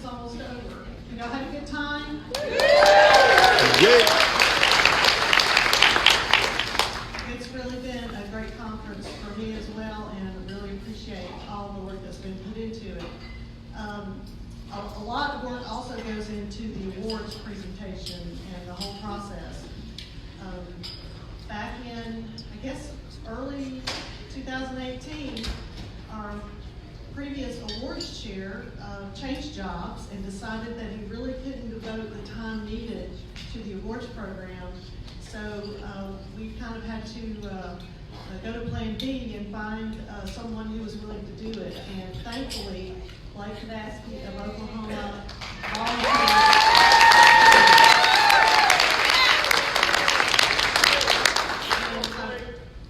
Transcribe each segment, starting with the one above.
is almost over. Y'all had a good time? Yeah. It's really been a great conference for me as well, and I really appreciate all the work that's been put into it. A lot of work also goes into the awards presentation and the whole process. Back in, I guess, early 2018, our previous awards chair changed jobs and decided that he really couldn't devote the time needed to the awards program. So we kind of had to go to Plan B and find someone who was willing to do it. And thankfully, Blake Kadaski of Oklahoma volunteered.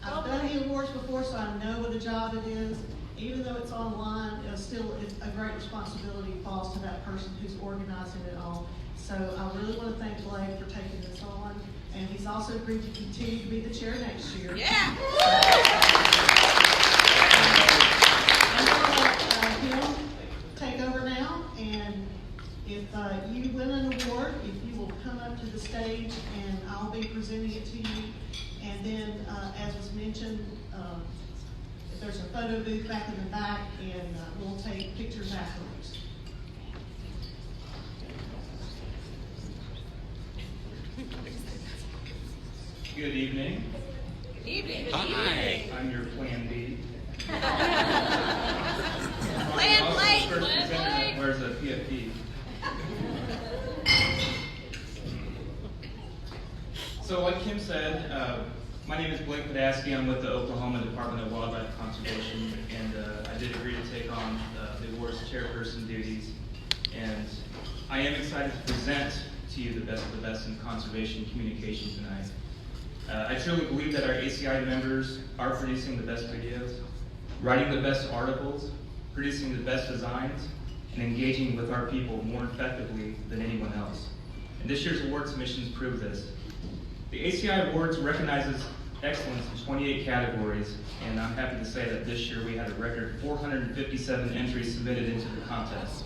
I've done the awards before, so I know what a job it is. Even though it's online, still it's a great responsibility falls to that person who's organizing it all. So I really want to thank Blake for taking this on, and he's also agreed to continue to be the chair next year. Yeah. I'm going to let him take over now, and if you win an award, if you will come up to the stage, and I'll be presenting it to you. And then, as was mentioned, there's a photo booth back in the back, and we'll take pictures afterwards. Good evening. Good evening. Hi. I'm your Plan B. Plan Blake. First presenter wears a PFP. So like Kim said, my name is Blake Kadaski. I'm with the Oklahoma Department of Wildlife Conservation, and I did agree to take on the awards chairperson duties. And I am excited to present to you the best of the best in conservation communication tonight. I truly believe that our ACI members are producing the best videos, writing the best articles, producing the best designs, and engaging with our people more effectively than anyone else. And this year's award submissions prove this. The ACI Awards recognizes excellence in 28 categories, and I'm happy to say that this year we had a record 457 entries submitted into the contest.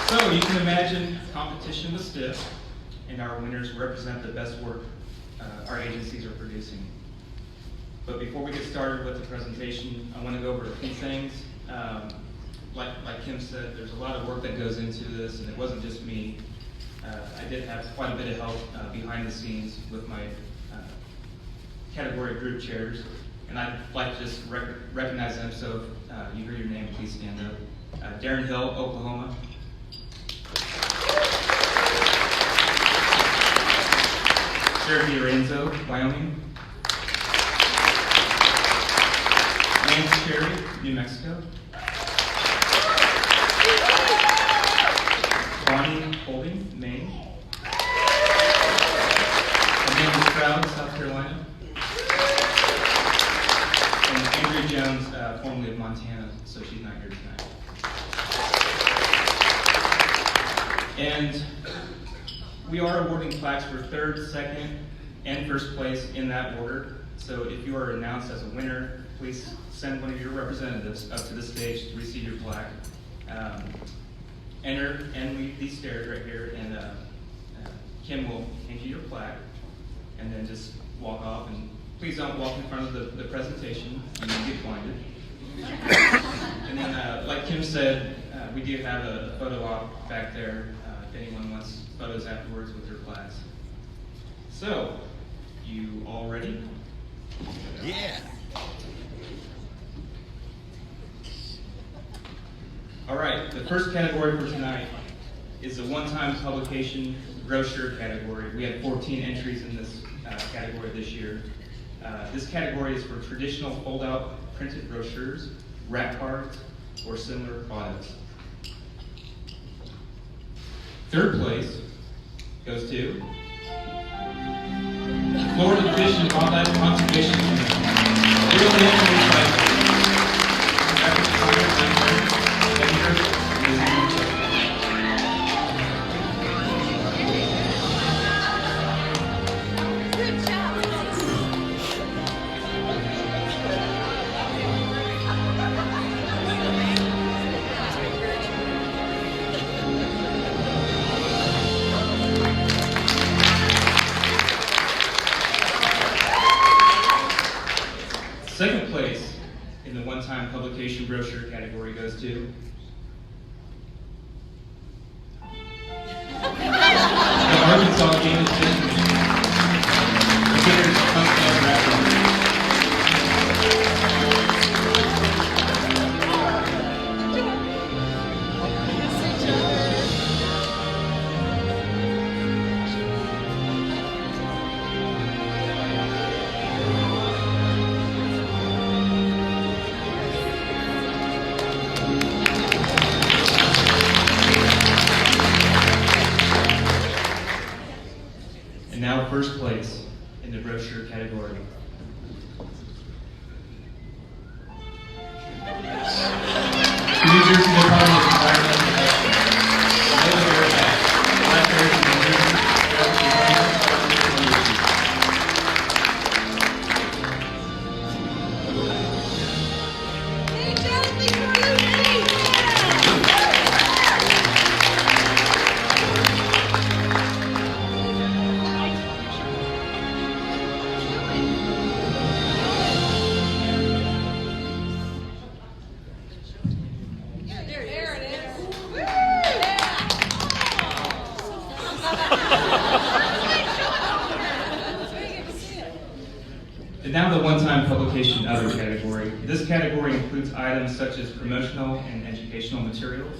So you can imagine competition was stiff, and our winners represent the best work our agencies are producing. But before we get started with the presentation, I want to go over a few things. Like Kim said, there's a lot of work that goes into this, and it wasn't just me. I did have quite a bit of help behind the scenes with my category group chairs, and I'd like to just recognize them. So if you hear your name, please stand up. Darren Hill, Oklahoma. Jeremy Lorenzo, Wyoming. Lance Cherry, New Mexico. Bonnie Holding, Maine. Amanda Stroud, South Carolina. And Andrea Jones, formerly of Montana, so she's not here tonight. And we are awarding plaques for third, second, and first place in that order. So if you are announced as a winner, please send one of your representatives up to the stage to receive your plaque. Enter and leave these stairs right here, and Kim will hand you your plaque, and then just walk off. And please don't walk in front of the presentation, and you'll get blinded. And then, like Kim said, we do have a photo op back there if anyone wants photos afterwards with their plaques. So, you all ready? Yeah. All right, the first category for tonight is the one-time publication brochure category. We had 14 entries in this category this year. This category is for traditional fold-out printed brochures, rack cards, or similar products. Third place goes to Florida Fish and Wildlife Conservation Commission. Really entries by in the one-time publication brochure category goes to the Arkansas Game and Fish Commission. The winners come from Rapper. And now first place in the brochure category. The New Jersey Department of Environmental Protection. Yellow bear hat, black bears in New Jersey, Hey, Jonathan, Carlucci! There it is. Woo! And now the one-time publication other category. This category includes items such as promotional and educational materials,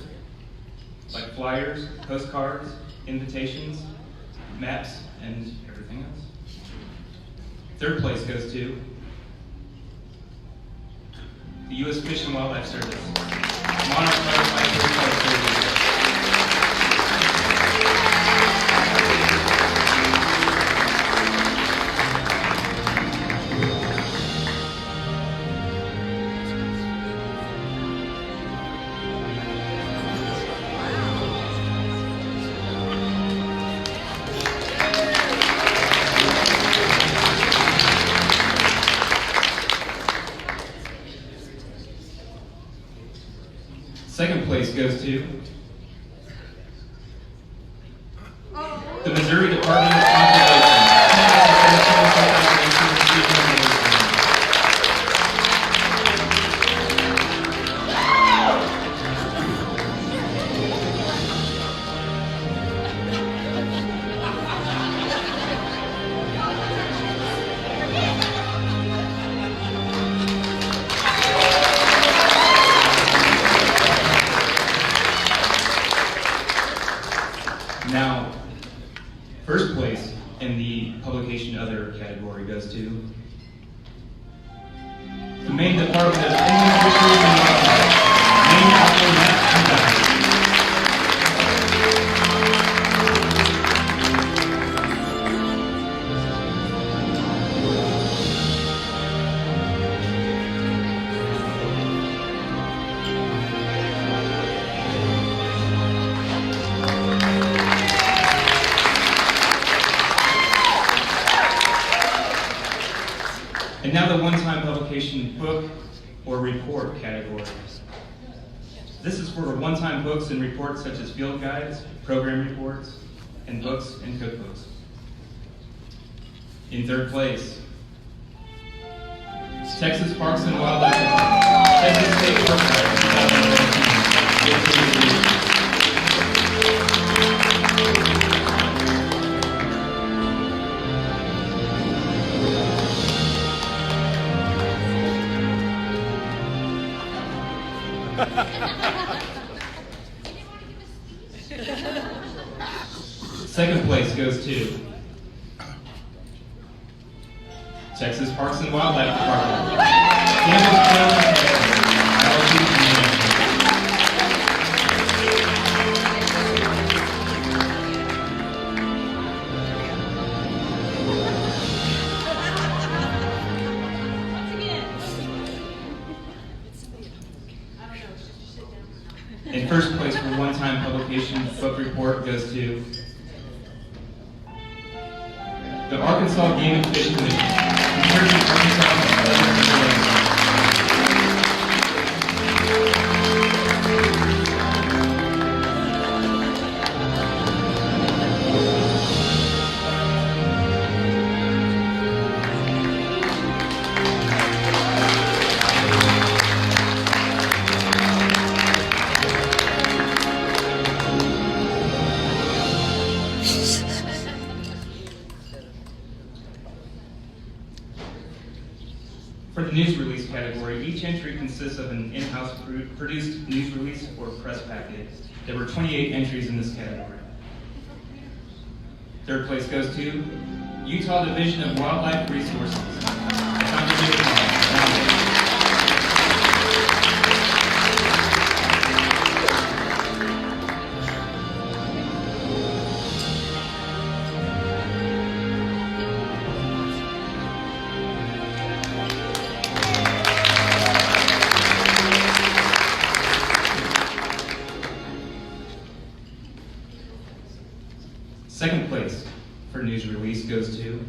like flyers, postcards, invitations, maps, and everything else. Third place goes to the U.S. Fish and Wildlife Service. Monarch Butterfly Service. Second place goes to the Missouri Department of Now, first place in the publication other category goes to the Maine Department of Inland Fisheries and Wildlife. Maine Aqua Maps and Guides. And now the one-time publication book or report category. This is for one-time books and reports such as field guides, program reports, and books and cookbooks. In third place, Texas Parks and Wildlife Department. Texas State Park Service 2017. Second place goes to Texas Parks and Wildlife Department. Campbell's Trail Protection, Biology and Management. In first place for one-time publication book report goes to the Arkansas Game and Fish Commission. In Church of Arkansas, consists of an in-house produced news release or press packet. There were 28 entries in this category. Third place goes to Utah Division of Wildlife Resources. Second place for news release goes to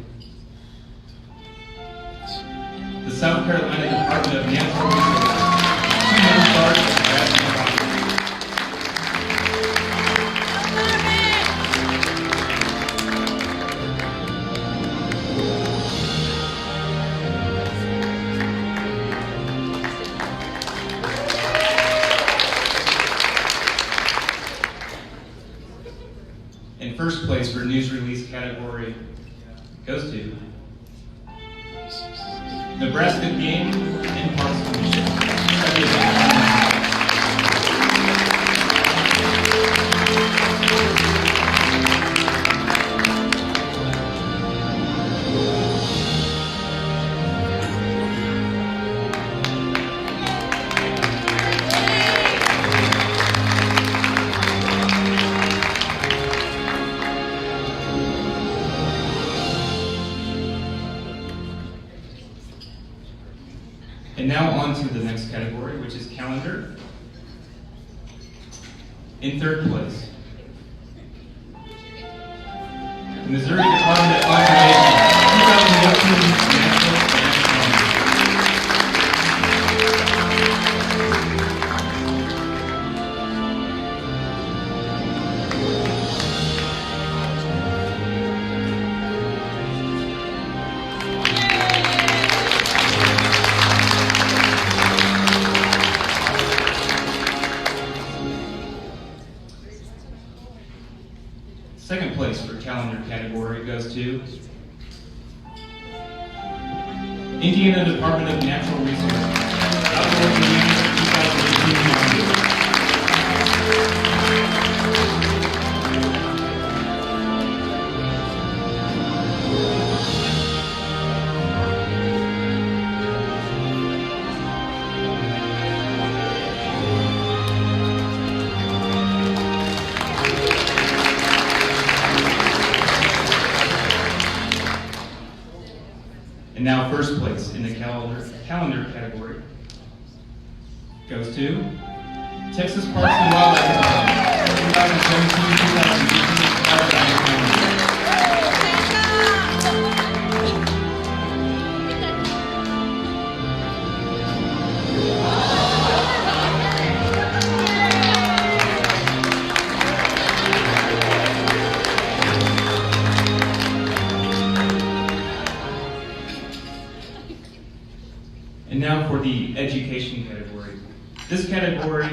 the South Carolina Department of Natural Resources. 2 men stars of Nebraska County. And first place for news release category goes to Nebraska Game and Parks Commission. And now on to the next category, which is calendar. In third place, the Missouri Department of Conservation 2018 National Second place for calendar category goes to Indiana Department of Natural Resources. Outdoor Indiana 2018 module. And now first place in the calendar category goes to Texas Parks and Wildlife Department, 2017-2018. And now for the education category. This category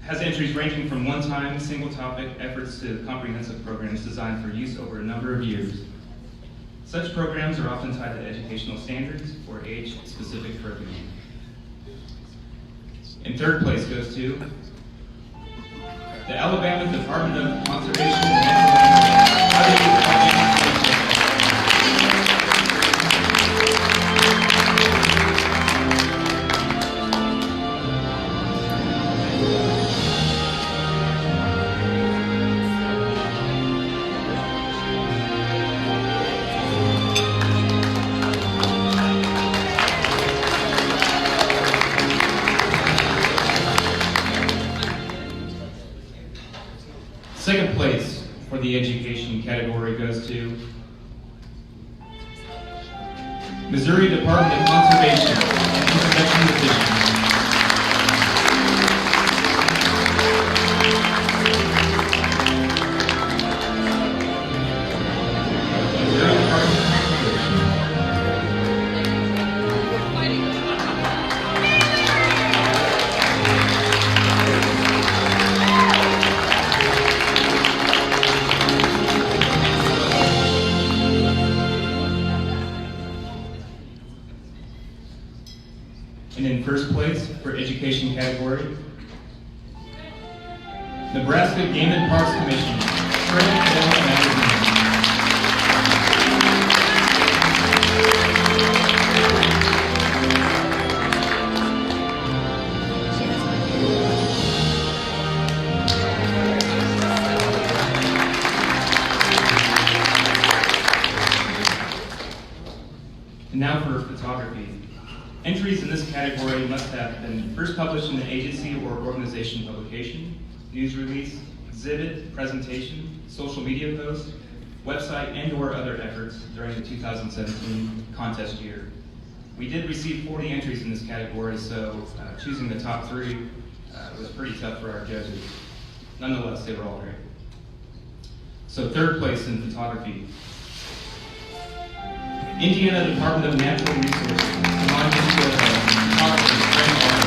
has entries ranging from one-time, single-topic efforts to comprehensive programs designed for use over a number of years. Such programs are often tied to educational standards or age-specific programming. In third place goes to the Alabama Department of Conservation and Natural Second place for the education category goes to Missouri Department of Conservation and Protection Division. And In first place for education category, Nebraska Game and Parks Commission, Springfield Magazine. And now for photography. Entries in this category must have been first published in an agency or organization publication, news release, exhibit, presentation, social media post, website, and/or other efforts during the 2017 contest year. We did receive 40 entries in this category, so choosing the top 3 was pretty tough for our judges. Nonetheless, they were all great. So third place in photography, Indiana Department of Natural Resources, photography, frame art.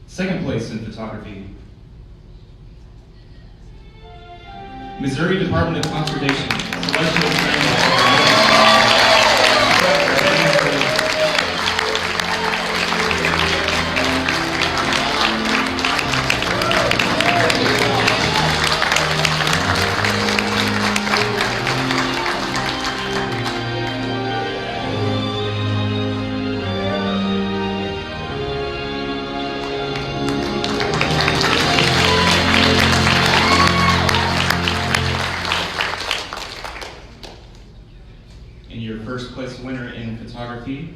Second place in photography, Missouri Department of Conservation, Celestial And your first place winner in photography,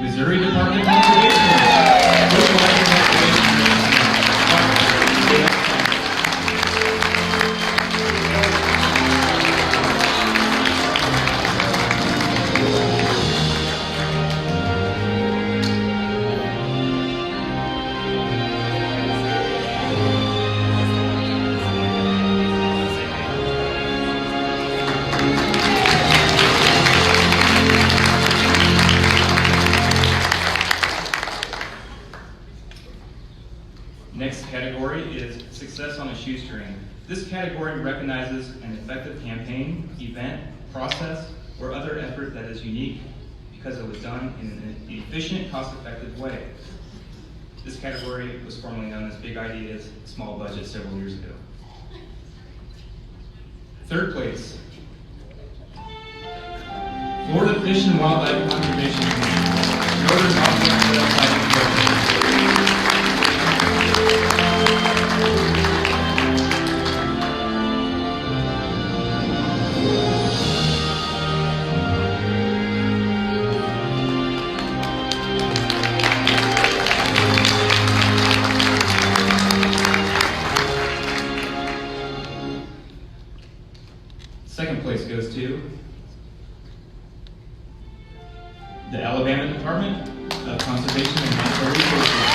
Missouri Department of Conservation. Next category is Success on a Shoestring. This category recognizes an effective campaign, event, process, or other effort that is unique because it was done in an efficient, cost-effective way. This category was formerly known as Big Ideas, Small Budget several years ago. Third place, Florida Fish and Wildlife Conservation Commission, Northern Office Program. Second place goes to the Alabama Department of Conservation and Natural Resources.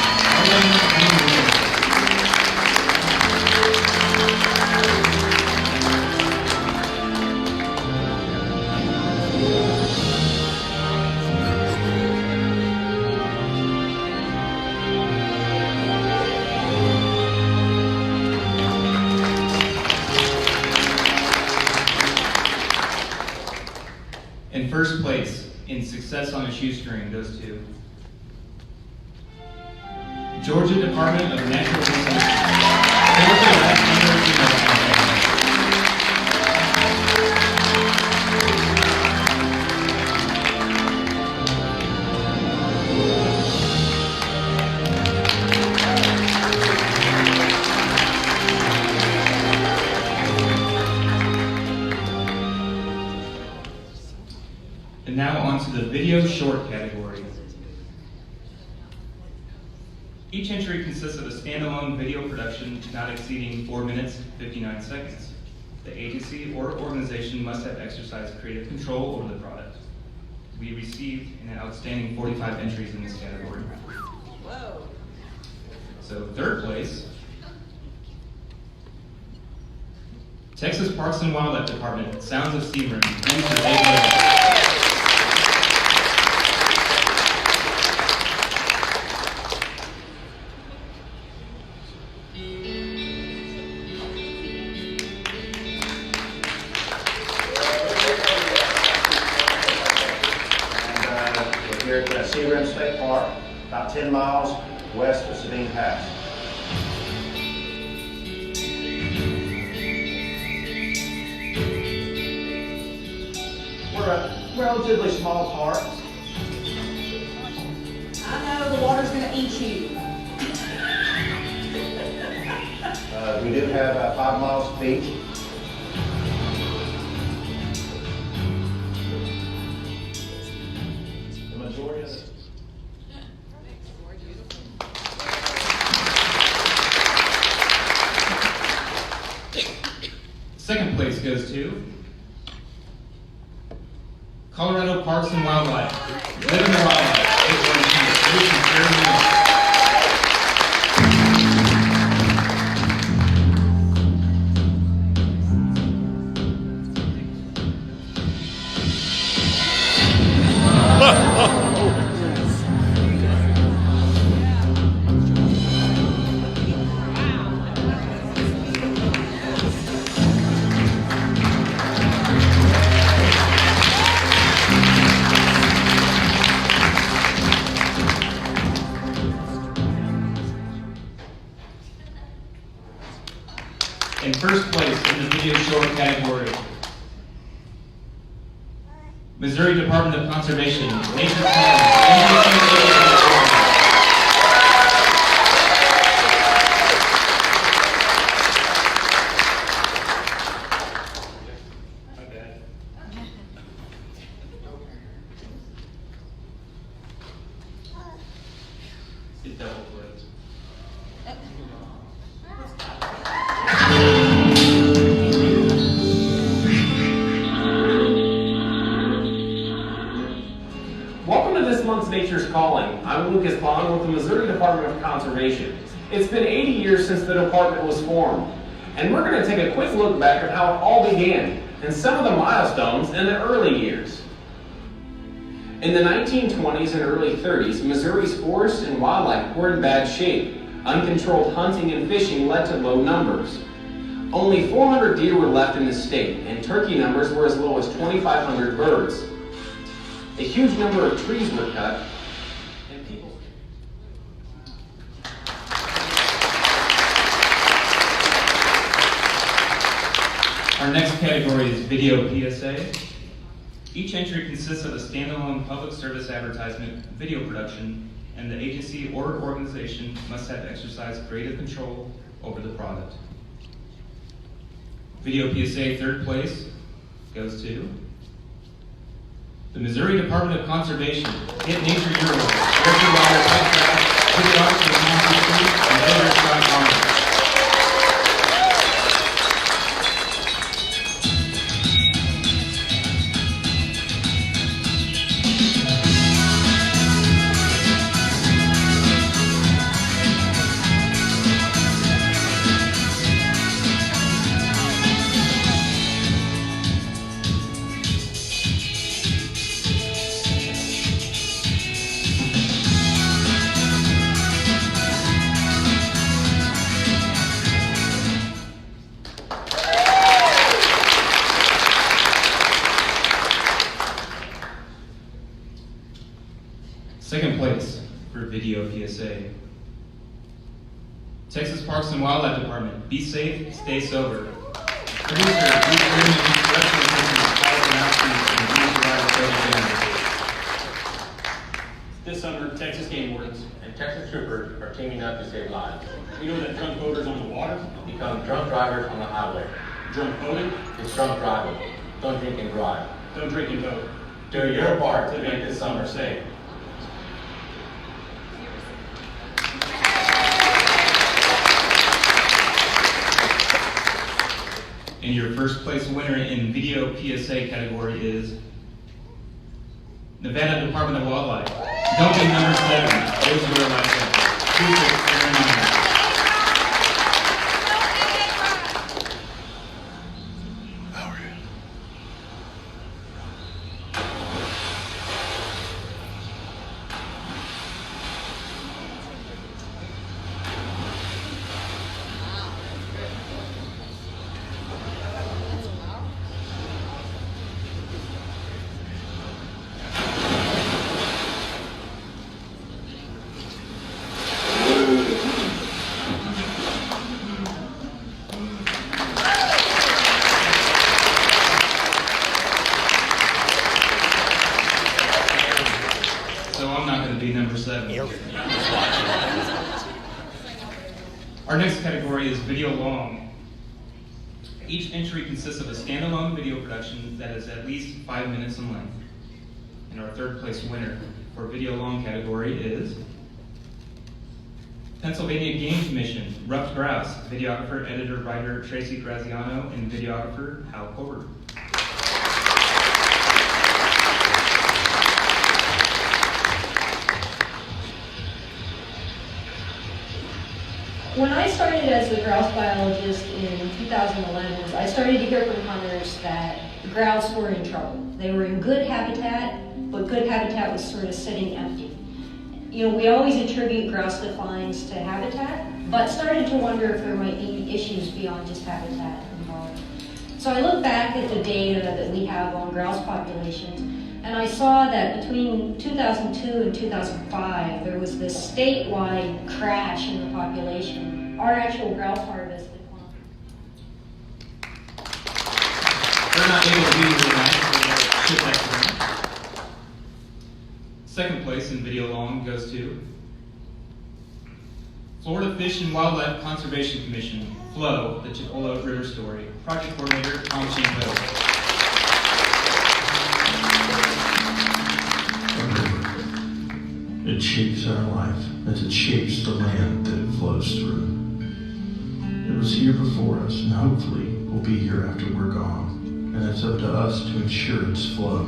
And first place in Success on a Shoestring goes to Georgia Department of Natural And now on to the video short category. Each entry consists of a standalone video production not exceeding 4 minutes, 59 seconds. The agency or organization must have exercised creative control over the product. We received an outstanding 45 entries in this category. Whoa. So third place, Texas Parks and Wildlife Department, Sounds of Sebring, Mr. Dave Lewis. We're here at Sebring State Park, about 10 miles west of Sabine Pass. We're a relatively small park. I know the water's gonna eat you. We do have 5 miles of beach. The majority of it. Second place goes to Colorado Parks and Wildlife. Live in the Wildlife. Solutions, Jeremy Moore. In first place in the video short category, Missouri Department of Conservation, Nature My bad. It double clicked. Welcome to this month's Nature's Calling. I'm Lucas Bond with the Missouri Department of Conservation. It's been 80 years since the department was formed, and we're going to take a quick look back at how it all began and some of the milestones in the early years. In the 1920s and early 30s, Missouri's forests and wildlife were in bad shape. Uncontrolled hunting and fishing led to low numbers. Only 400 deer were left in the state, and turkey numbers were as low as 2,500 birds. A huge number of trees were cut, and people... Our next category is Video PSA. Each entry consists of a standalone public service advertisement, video production, and the agency or organization must have exercised creative control over the product. Video PSA third place goes to the Missouri Department of Conservation, Hit Nature Hero, Director Robert Petrack, City Officer Tom Street, and Editor Scott Garner. Second place for Video PSA. Texas Parks and Wildlife Department, be safe, stay sober. Producer, Bruce Freeman, production assistant, Paul Zanowski, and Bruce Ryder, This summer, Texas game wardens and Texas troopers are teaming up to save lives. we know that drunk boaters on the water, Become drunk drivers on the highway. drunk boating, It's drunk driving. Don't drink and drive. don't drink and vote. Do your part to make this summer safe. And your first place winner in Video PSA category is Nevada Department of Wildlife. Don't be number 7. Those who are like that. Our next category is video long. Each entry consists of a standalone video production that is at least 5 minutes in length. And our third place winner for video long category is Pennsylvania Game Commission, Ruffed Grouse, videographer, editor, writer Tracy Graziano, and videographer Hal Colbert. When I started as a grouse biologist in 2011, I started to hear from hunters that grouse were in trouble. They were in good habitat, but good habitat was sort of sitting empty. You know, we always attribute grouse declines to habitat, but started to wonder if there might be issues beyond just habitat involved. So I looked back at the data that we have on grouse populations, and I saw that between 2002 and 2005, there was this statewide crash in the population. Our actual grouse harvest declined. They're not able to be here tonight, so we'll ship that to them. Second place in video long goes to Florida Fish and Wildlife Conservation Commission, FLOW, the Chipola River Story, project coordinator Tom Chinko. It shapes our life as it shapes the land that it flows through. It was here before us, and hopefully will be here after we're gone, and it's up to us to ensure its flow.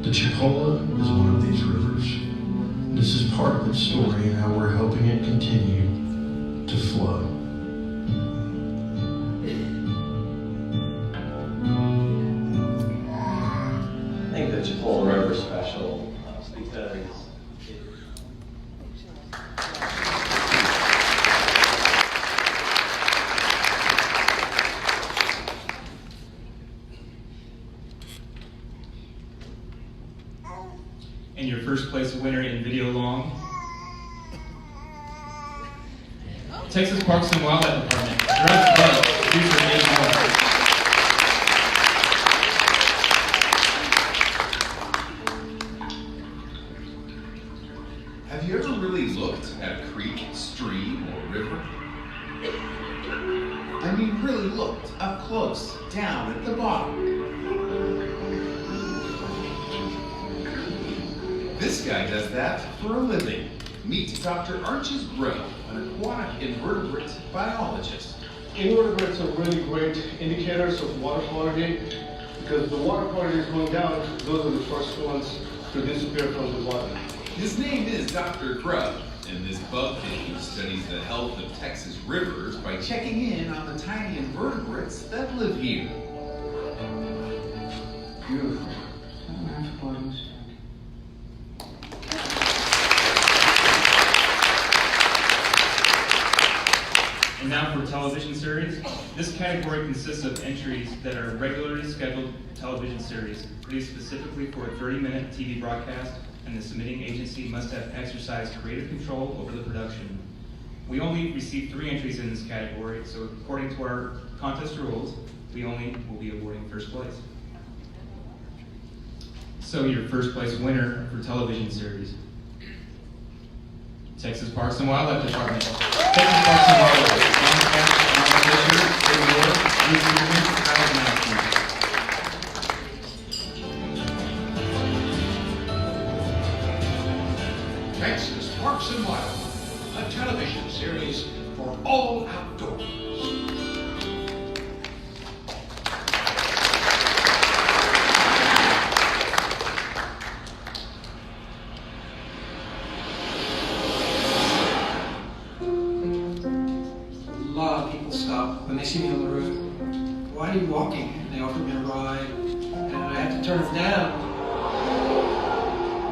The Chipola is one of these rivers. This is part of its story and how we're helping it continue to flow. I think the Chipola River is special because And your first place winner in video long, Texas Parks and Wildlife Department, Direct Bud, producer Nate Moore. Have you ever really looked at a creek, stream, or river? I mean, really looked up close, down at the bottom. This guy does that for a living. Meet Dr. Archie Grove, an aquatic invertebrate biologist. Invertebrates are really great indicators of water quality because the water quality is going down. Those are the first ones to disappear from the water. His name is Dr. Grove, and this bug pig studies the health of Texas rivers by checking in on the tiny invertebrates that live here. Beautiful. And now for television series. This category consists of entries that are regularly scheduled television series produced specifically for a 30-minute TV broadcast, and the submitting agency must have exercised creative control over the production. We only received 3 entries in this category, so according to our contest rules, we only will be awarding first place. So your first place winner for television series, Texas Parks and Wildlife Department. Texas Parks and Wildlife. Texas Parks and Wildlife, a television series for all outdoors. A lot of people stop when they see me on the road. Why are you walking? And they offer me a ride, and I have to turn them down.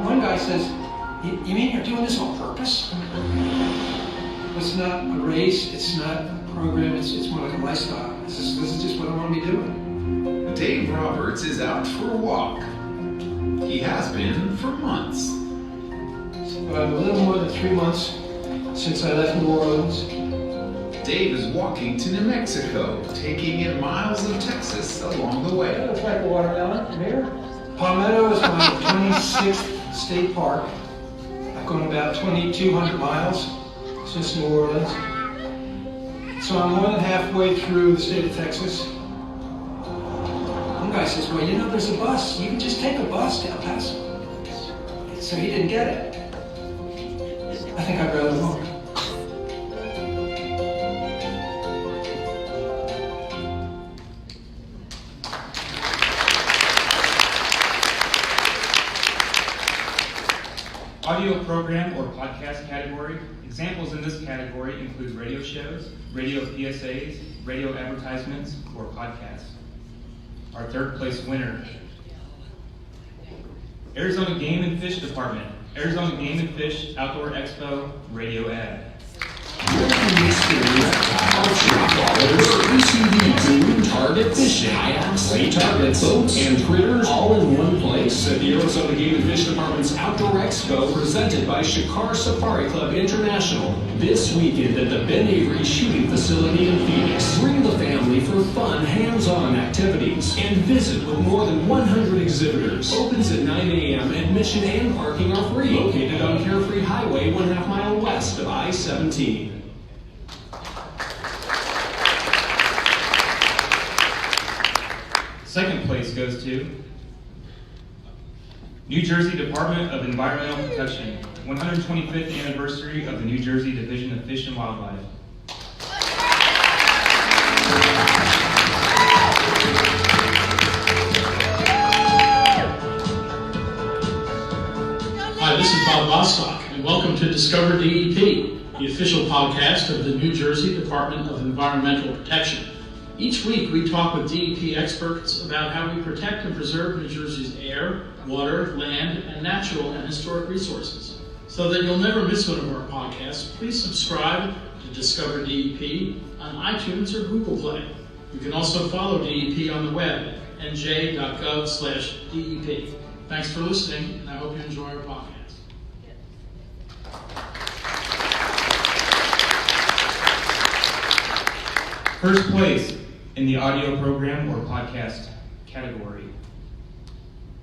One guy says, you mean you're doing this on purpose? It's not a race, it's not a program, it's more like a lifestyle. This is just what I want to be doing. Dave Roberts is out for a walk. He has been for months. A little more than 3 months since I left New Orleans. Dave is walking to New Mexico, taking in miles of Texas along the way. Looks like a watermelon. Come here. Palmetto is my 26th state park. I've gone about 2,200 miles since New Orleans. So I'm more than halfway through the state of Texas. One guy says, well, you know, there's a bus. You can just take a bus to El Paso. So he didn't get it. I think I'd rather walk. Audio program or podcast category. Examples in this category include radio shows, radio PSAs, radio advertisements, or podcasts. Our third place winner, Arizona Game and Fish Department, Arizona Game and Fish Outdoor Expo radio ad. Target fishing, kayaks, play targets, boats, and critters all in one place at the Arizona Game and Fish Department's Outdoor Expo presented by Shikar Safari Club International this weekend at the Ben Avery Shooting Facility in Phoenix. Bring the family for fun, hands-on activities and visit with more than 100 exhibitors. Opens at 9 a.m. Admission and parking are free. Located on Carefree Highway, 1/2 mile west of I-17. Second place goes to New Jersey Department of Environmental Protection, 125th anniversary of the New Jersey Division of Fish and Wildlife. Hi, this is Bob Bostock, and welcome to Discover DEP, the official podcast of the New Jersey Department of Environmental Protection. Each week, we talk with DEP experts about how we protect and preserve New Jersey's air, water, land, and natural and historic resources. So that you'll never miss one of our podcasts, please subscribe to Discover DEP on iTunes or Google Play. You can also follow DEP on the web, nj.gov/DEP. Thanks for listening, and I hope you enjoy our podcast. First place in the audio program or podcast category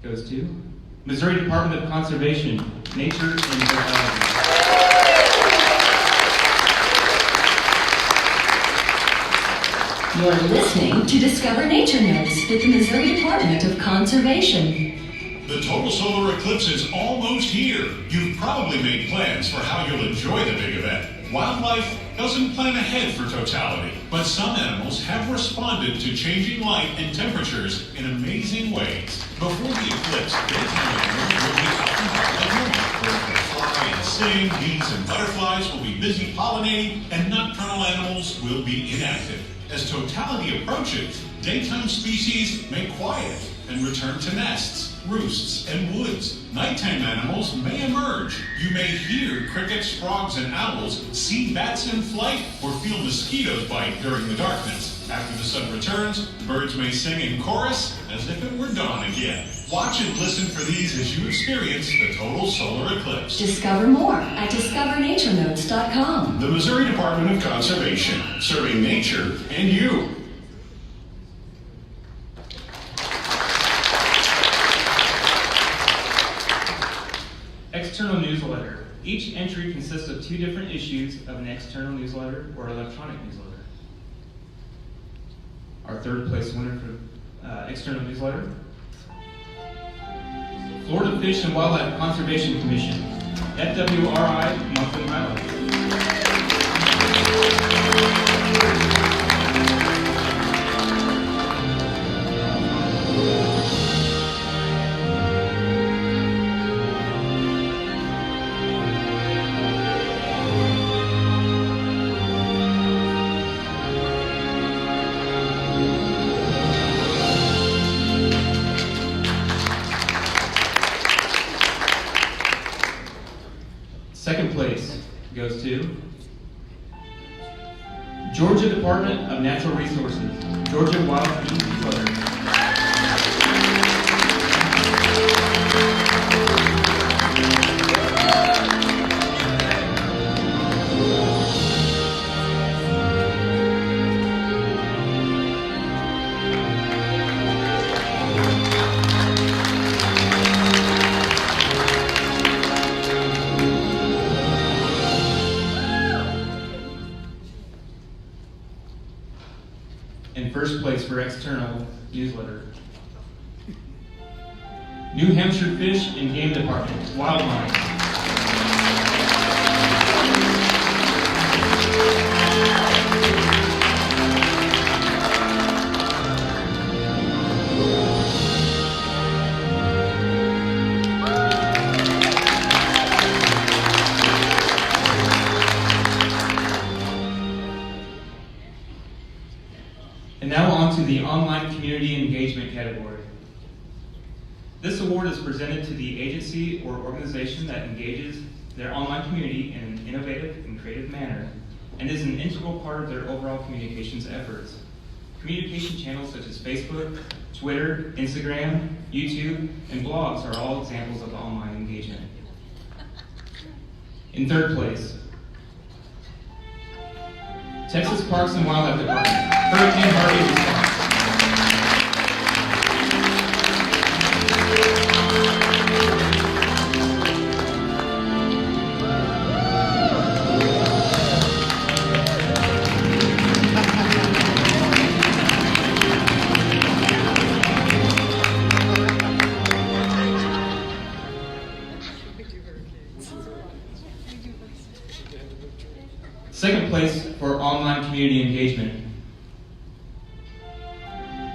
goes to Missouri Department of Conservation, Nature and Ecology. You're listening to Discover Nature Notes with the Missouri Department of Conservation. The total solar eclipse is almost here. You've probably made plans for how you'll enjoy the big event. Wildlife doesn't plan ahead for totality, but some animals have responded to changing light and temperatures in amazing ways. Before the eclipse, daytime animals will be out and about like normal. Birds will fly and sing, bees and butterflies will be busy pollinating, and nocturnal animals will be inactive. As totality approaches, daytime species may quiet and return to nests, roosts, and woods. Nighttime animals may emerge. You may hear crickets, frogs, and owls, see bats in flight, or feel mosquitoes bite during the darkness. After the sun returns, birds may sing in chorus as if it were dawn again. Watch and listen for these as you experience the total solar eclipse. Discover more at discovernatureNotes.com. The Missouri Department of Conservation, serving nature and you. External newsletter. Each entry consists of 2 different issues of an external newsletter or electronic newsletter. Our third place winner for external newsletter, Florida Fish and Wildlife Conservation Commission, FWRI Monthly Highlights. Second place goes to Georgia Department of Natural Resources, Georgia Wild Bean Newsletter. for external newsletter. New Hampshire Fish and Game Department, Wildlife. And now on to the online community engagement category. This award is presented to the agency or organization that engages their online community in an innovative and creative manner and is an integral part of their overall communications efforts. Communication channels such as Facebook, Twitter, Instagram, YouTube, and blogs are all examples of online engagement. In third place, Texas Parks and Wildlife Department, Hurricane Harvey response. Second place for online community engagement,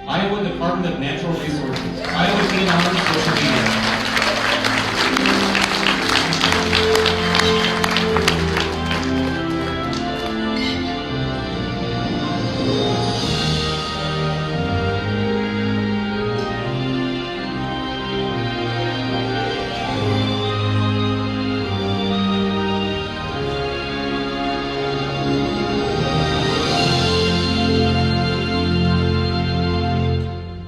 Iowa Department of Natural Resources, Iowa Team on social media.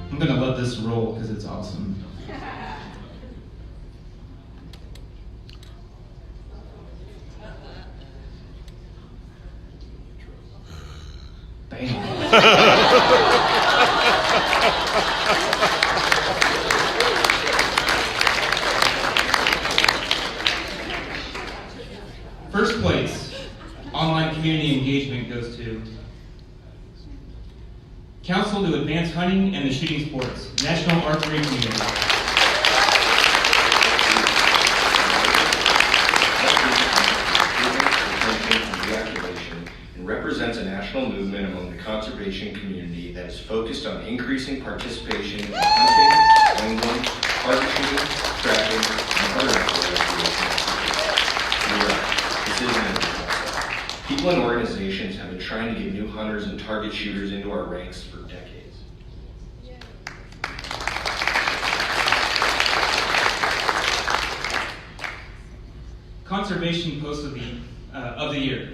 I'm gonna let this roll because it's awesome. First place, online community engagement goes to Council to Advance Hunting and the Shooting Sports, National Archery Community. And represents a national movement among the conservation community that is focused on increasing participation in hunting, angling, target shooting, trapping, and other outdoor recreation. This isn't a new concept. People and organizations have been trying to get new hunters and target shooters into our ranks for decades. Conservation Post of the Year,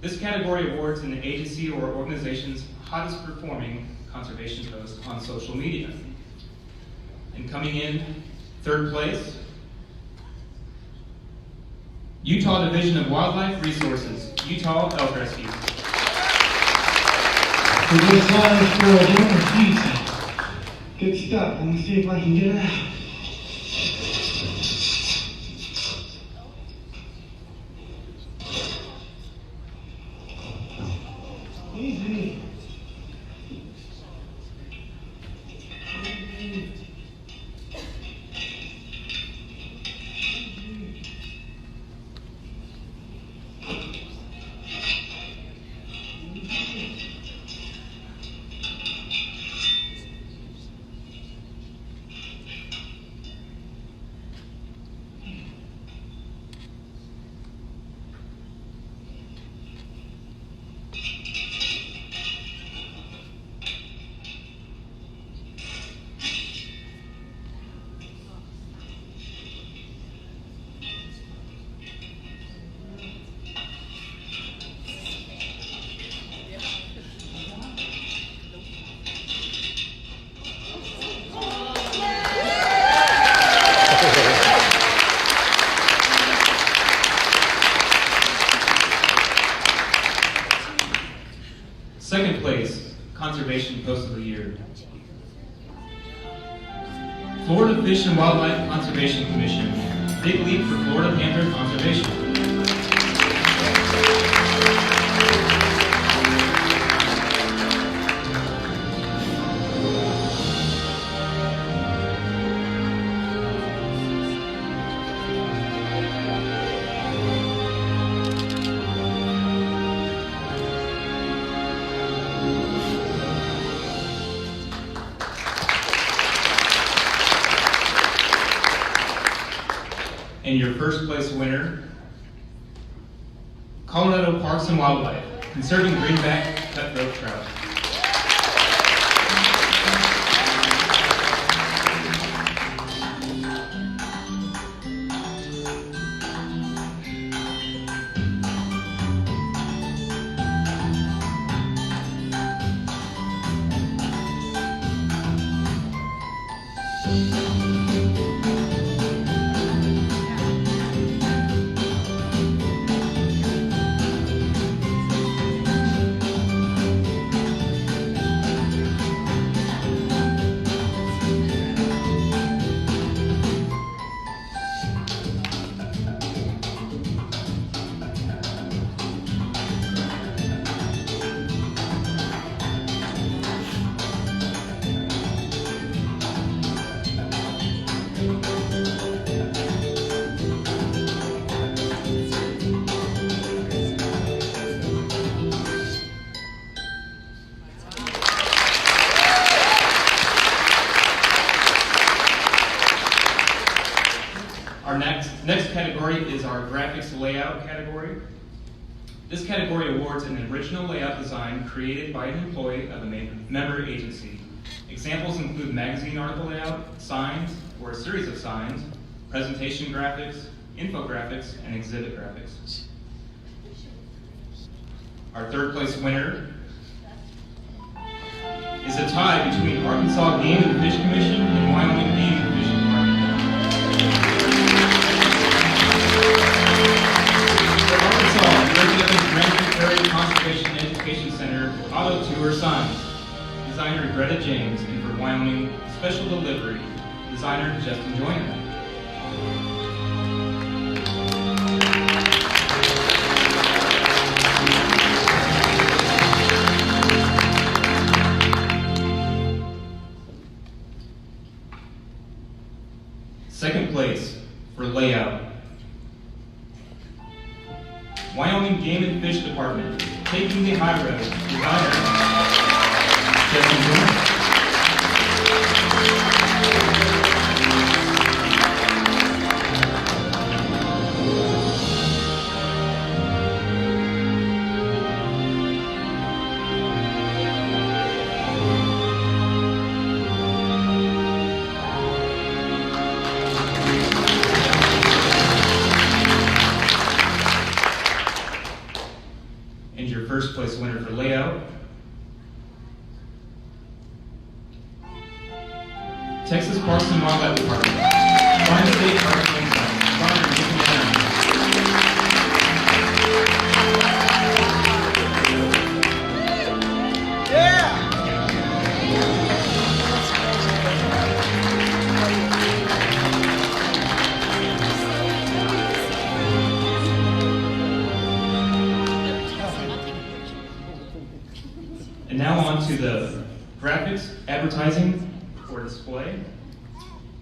This category awards an agency or organization's hottest performing conservation post on social media. And coming in third place, Utah Division of Wildlife Resources, Utah Elk Rescue. Good size for a dinner pizza. Good stuff. Let me see if I can get it out. Easy. Second place, Conservation Post of the Year. Florida Fish and Wildlife Conservation Commission, Big Leap for Florida Panther Conservation. And your first place winner, Colorado Parks and Wildlife, conserving greenback cutthroat trout. Our next category is our graphics layout category. This category awards an original layout design created by an employee of a member agency. Examples include magazine article layout, signs, or a series of signs, presentation graphics, infographics, and exhibit graphics. Our third place winner is a tie between Arkansas Game and Fish Commission and Wyoming Game and Fish Department. For Arkansas, Great Ranger Prairie Conservation Education Center Auto Tour Signs, designer Greta James, and for Wyoming, Special Delivery, designer Justin Joyner. Second place for layout, Wyoming Game and Fish Department, Taking the High Road, designer Justin Joyner. And your first place winner for layout, Texas Parks and Wildlife Department, Fine State Parks and Wildlife, designer Nick Adams. And now on to the graphics, advertising, or display.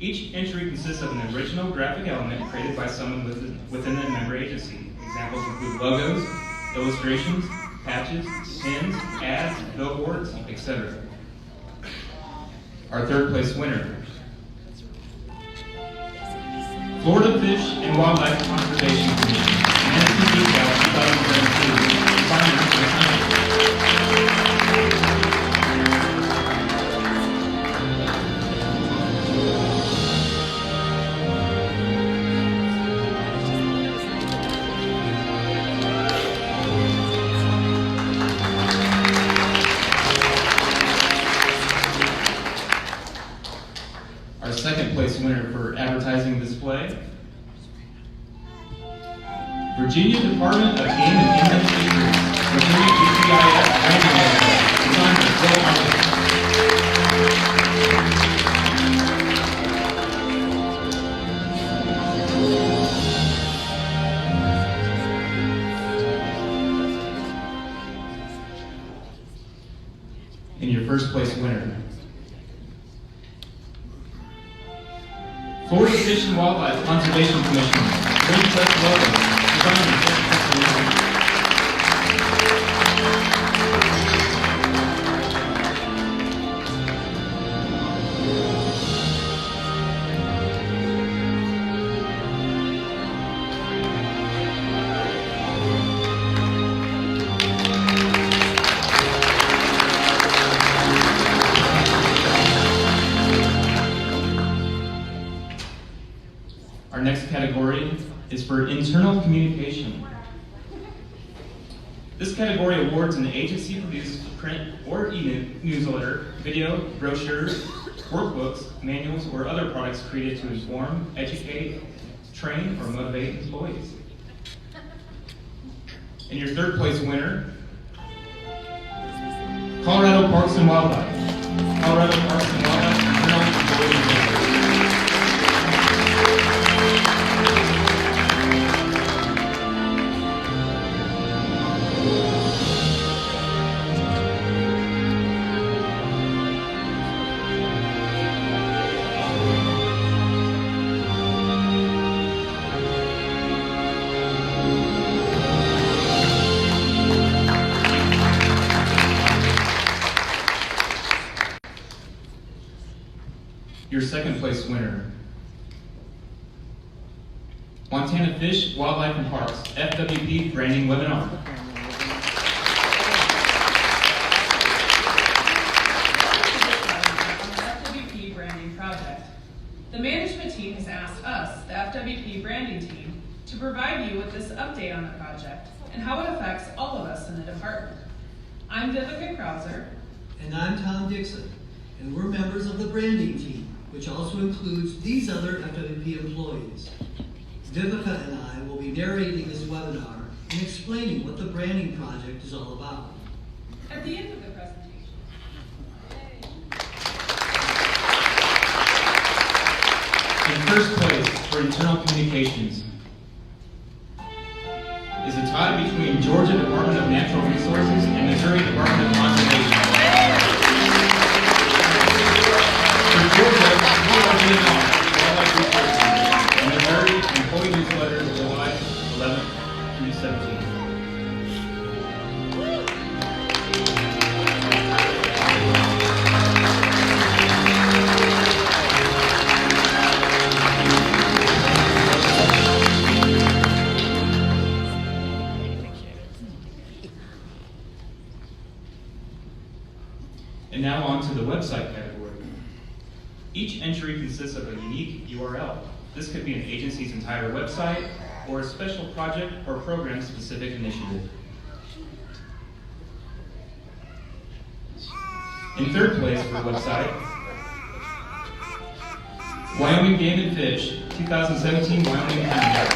Each entry consists of an original graphic element created by someone within the member agency. Examples include logos, illustrations, patches, pins, ads, billboards, etc. Our third place winner, Florida Fish and Wildlife Conservation Commission, NSC Decal 2017, designer Chris. Our second place winner for advertising display, Virginia Department of Game and Inland Fisheries, Virginia ACI Awards, designer Bill Arnold. And your first place winner, Florida Fish and Wildlife Conservation Commission, Princess Logan, designer Jessica Lee. Our next category is for internal communication. This category awards an agency-produced print or e-newsletter, video, brochures, workbooks, manuals, or other products created to inform, educate, train, or motivate employees. And your third place winner, Colorado Parks and Wildlife. Colorado Parks and Wildlife Internal Employee Newsletter. Your second place winner, Montana Fish, Wildlife and Parks, FWP Branding Webinar. FWP branding project. The management team has asked us, the FWP branding team, to provide you with this update on the project and how it affects all of us in the department. I'm Vivica Krauser. And I'm Tom Dixon, and we're members of the branding team, which also includes these other FWP employees. Vivica and I will be narrating this webinar and explaining what the branding project is all about. At the end of the presentation, In first place for internal communications is a tie between Georgia Department of Natural Resources and Missouri Department of Conservation. For Georgia, Wildlife Resources, and Missouri Employee Newsletter, July 11th through 17th. And now on to the website category. Each entry consists of a unique URL. This could be an agency's entire website or a special project or program-specific initiative. In third place for website, Wyoming Game and Fish, 2017 Wyoming Calendar.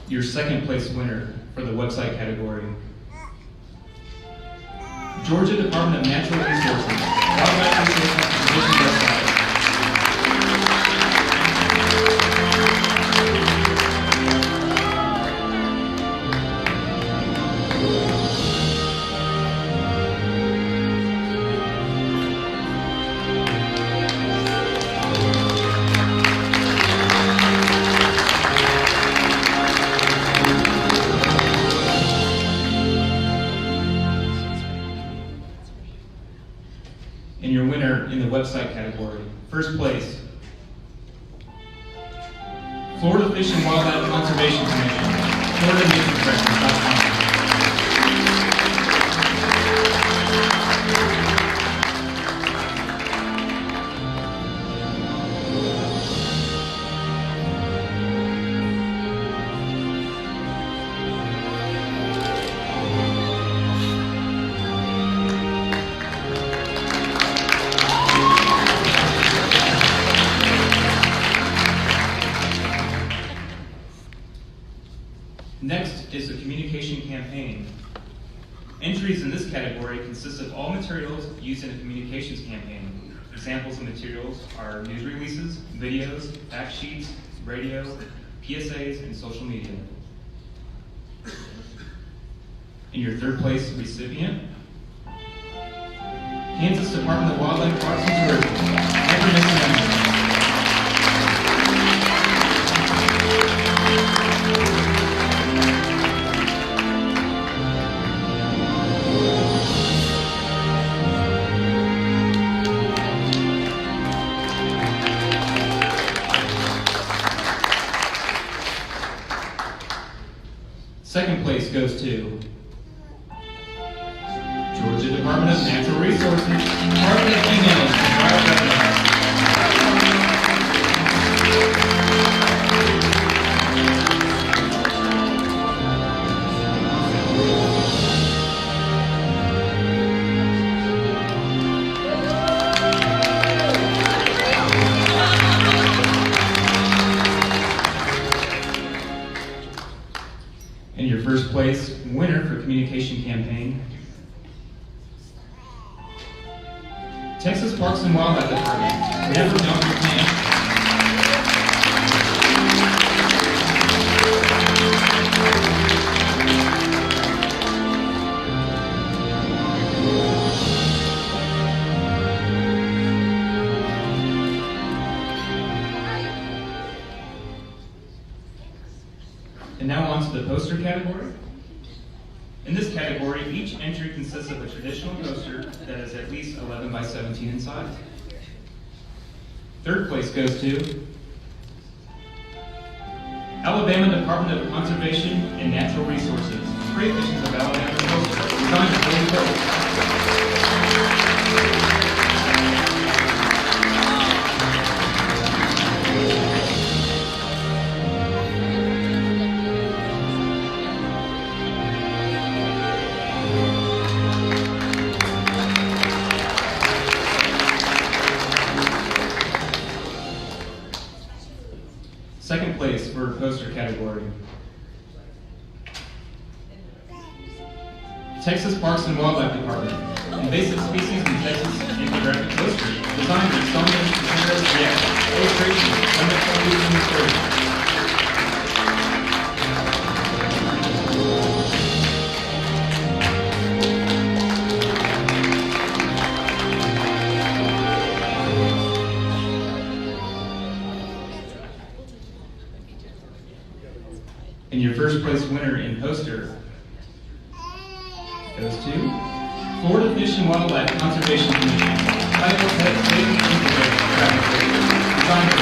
Your second place winner for the website category, Georgia Department of Natural Resources, Wildlife Resources Conservation website. And your winner in the website category, first place, Florida Fish and Wildlife Conservation Commission, FloridaNaturePreference.com. Next is the communication campaign. Entries in this category consist of all materials used in a communications campaign. Examples of materials are news releases, videos, fact sheets, radio, PSAs, and social media. And your third place recipient, Kansas Department of Wildlife, Parks and Tourism. Never miss an entry. Second place goes to Georgia Department of Natural Resources, Department of Females and Wild Revenue. And your first place winner for communication campaign, Texas Parks and Wildlife Department. Never Dump Your Can. And now on to the poster category. In this category, each entry consists of a traditional poster that is at least 11 by 17 in size. Third place goes to Alabama Department of Conservation and Natural Resources, Great Visions of Alabama poster, designed for Billy Coates. Second place for poster category, Texas Parks and Wildlife Department, Invasive Species in Texas infographic poster, designed for Stonehenge Conservative React, illustrations, limit 2030. And your first place winner in poster goes to Florida Fish and Wildlife Conservation Commission. Title Pet Safety Infographic designed for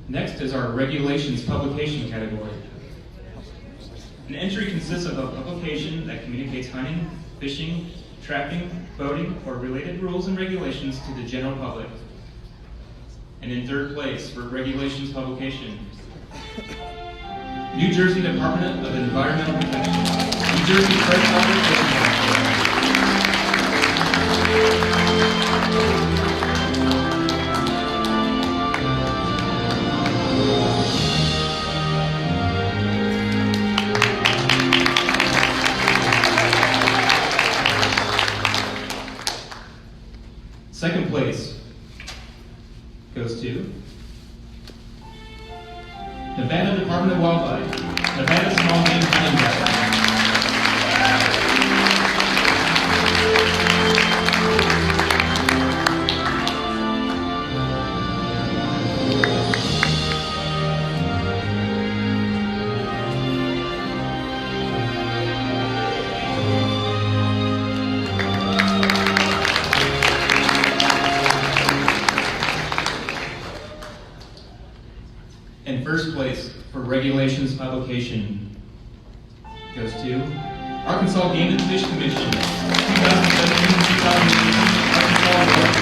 Next is our regulations publication category. An entry consists of a publication that communicates hunting, fishing, trapping, boating, or related rules and regulations to the general public. And in third place for regulations publication, New Jersey Department of Environmental Protection, New Jersey Freshwater Protection. Second place goes to Nevada Department of Wildlife, Nevada Small Game Hunting Guide. And first place for regulations publication goes to Arkansas Game and Fish Commission, 2017-2018 Arkansas Awards.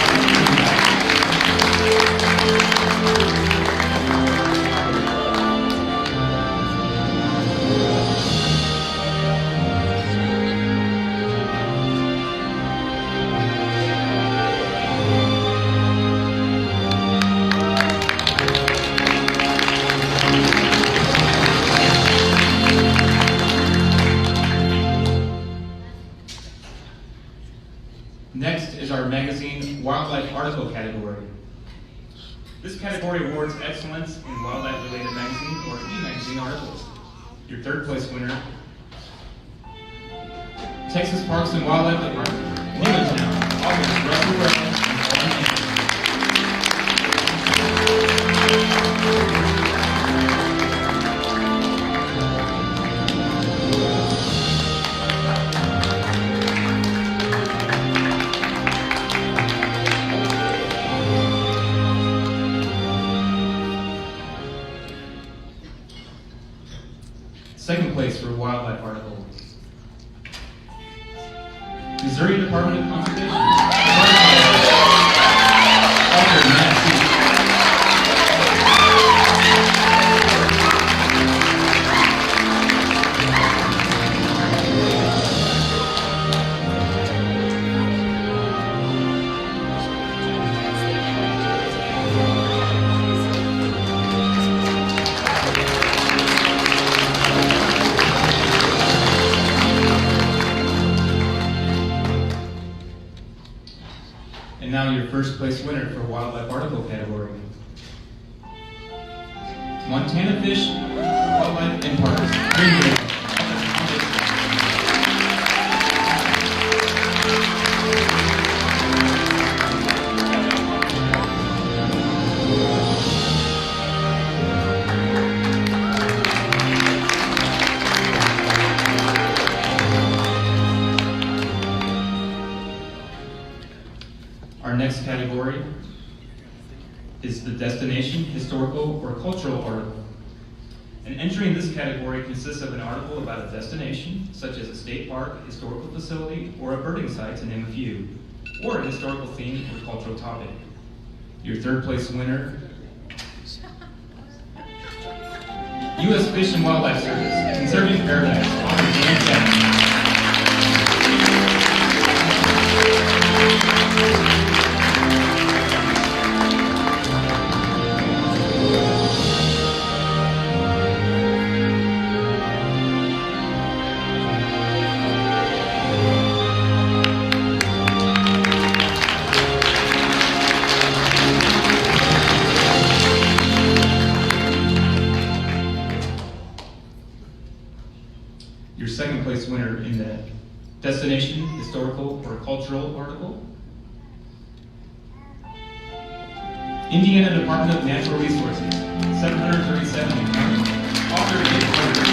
Next is our magazine wildlife article category. This category awards excellence in wildlife-related magazine or e-magazine articles. Your third place winner, Texas Parks and Wildlife Department, Newtown. directors Russell Wells and Paul Manning. Second place for wildlife article. Missouri Department of Conservation. Author Matt C. And now your first place winner for wildlife article category. Montana Fish, Wildlife and Parks. Springfield. Our next category is the destination, historical, or cultural article. An entry in this category consists of an article about a destination, such as a state park, historical facility, or a birding site, to name a few, or a historical theme or cultural topic. Your third place winner, U.S. Fish and Wildlife Service, Conserving Paradise, author Dan Jackson. Your second place winner in the destination, historical, or cultural article. Indiana Department of Natural Resources, 737 author Dick Carter.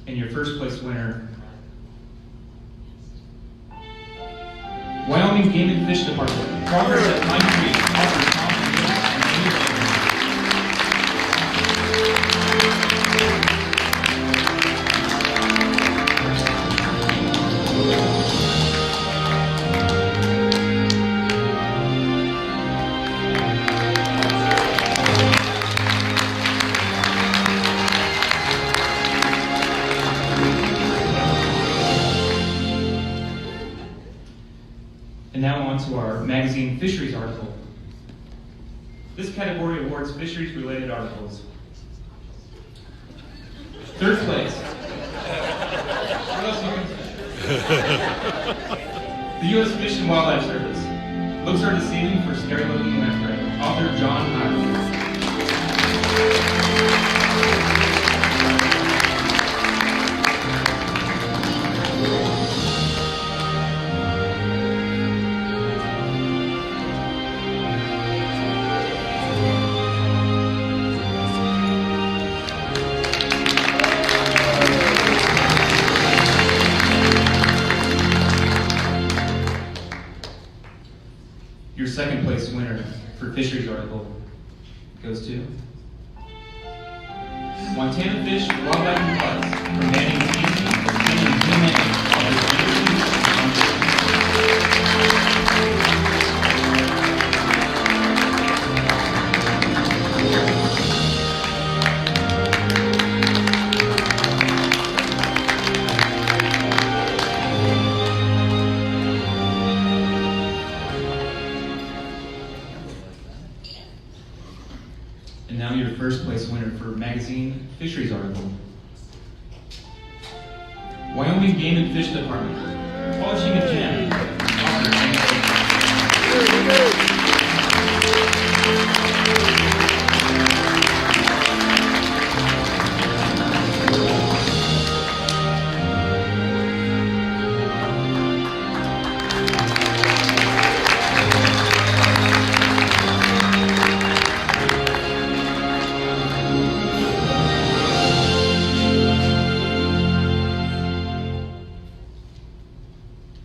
And your first place winner, Wyoming Game and Fish Department, Progress at Pine Creek, author Tom and Amy Baker. And now on to our magazine fisheries article. This category awards fisheries-related articles. Third place. What else you can say? The U.S. Fish and Wildlife Service. Looks are deceiving for scary-looking lamprey. Author John Hyde. Your second place winner for fisheries article goes to Montana Fish, Wildlife and Parks from Manning And now your first place winner for magazine fisheries article. Wyoming Game and Fish Department, polishing a gem. Author,